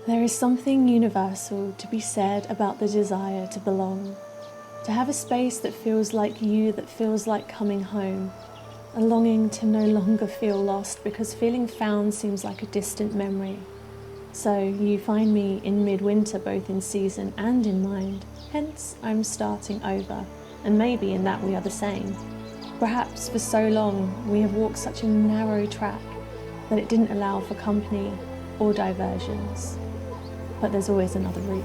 There is something universal to be said about the desire to belong, to have a space that feels like you, that feels like coming home, a longing to no longer feel lost because feeling found seems like a distant memory. So you find me in midwinter, both in season and in mind, hence I'm starting over, and maybe in that we are the same. Perhaps for so long we have walked such a narrow track that it didn't allow for company or diversions. But there's always another route.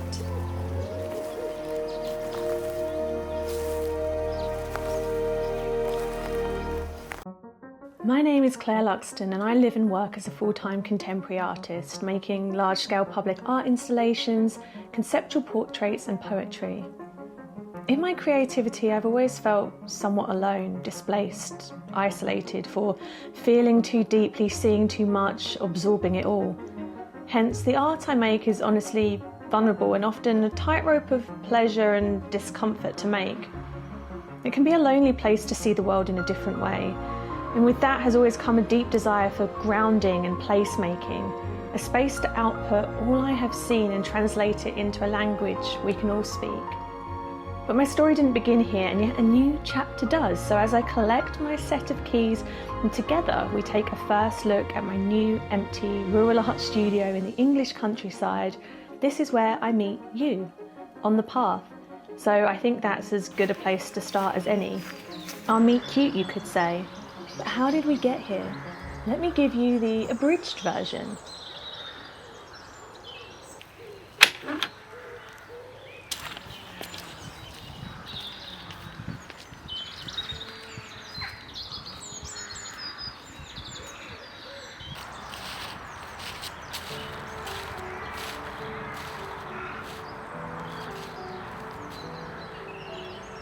My name is Claire Luxton and I live and work as a full-time contemporary artist, making large-scale public art installations, conceptual portraits and poetry. In my creativity, I've always felt somewhat alone, displaced, isolated, for feeling too deeply, seeing too much, absorbing it all. Hence, the art I make is honestly vulnerable and often a tightrope of pleasure and discomfort to make. It can be a lonely place to see the world in a different way, and with that has always come a deep desire for grounding and placemaking, a space to output all I have seen and translate it into a language we can all speak. But my story didn't begin here, and yet a new chapter does. So as I collect my set of keys, and together we take a first look at my new, empty, rural art studio in the English countryside, this is where I meet you, on the path. So I think that's as good a place to start as any. Our meet cute, you could say. But how did we get here? Let me give you the abridged version.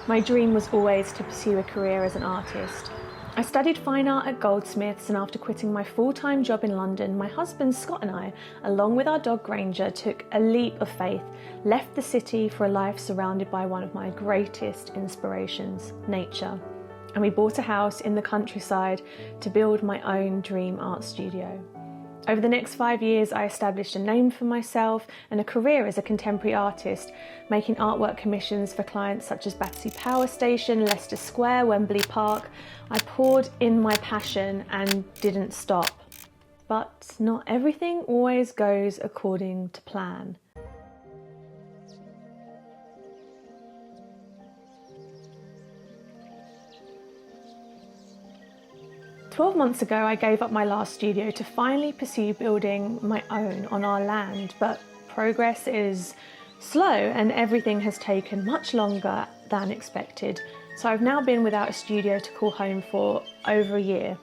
My dream was always to pursue a career as an artist. I studied fine art at Goldsmiths, and after quitting my full-time job in London, my husband Scott and I, along with our dog Granger, took a leap of faith, left the city for a life surrounded by one of my greatest inspirations, nature. And we bought a house in the countryside to build my own dream art studio. Over the next 5 years, I established a name for myself and a career as a contemporary artist, making artwork commissions for clients such as Battersea Power Station, Leicester Square, Wembley Park. I poured in my passion and didn't stop. But not everything always goes according to plan. "12 months ago, I gave up my last studio to finally pursue building my own on our land, but progress is slow and everything has taken much longer than expected. So I've now been without a studio to call home for over a year.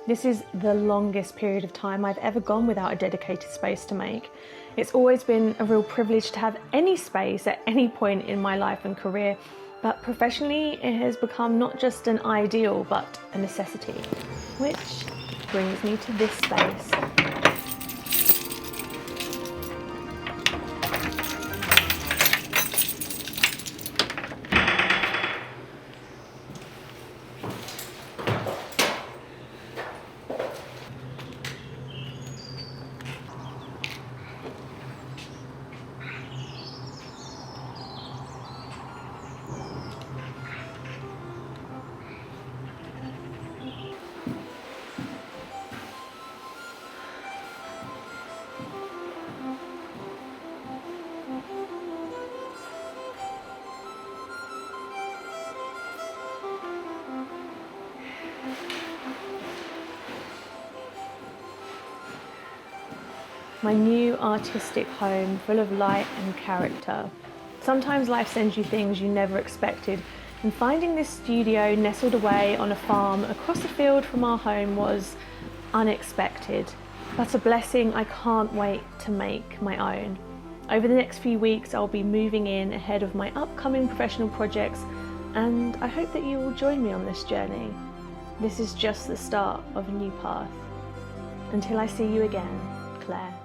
This is the longest period of time I've ever gone without a dedicated space to make. It's always been a real privilege to have any space at any point in my life and career, but professionally it has become not just an ideal but a necessity. Which brings me to this space. My new artistic home, full of light and character. Sometimes life sends you things you never expected, and finding this studio nestled away on a farm across a field from our home was unexpected, but a blessing I can't wait to make my own. Over the next few weeks, I'll be moving in ahead of my upcoming professional projects, and I hope that you will join me on this journey. This is just the start of a new path. Until I see you again, Claire.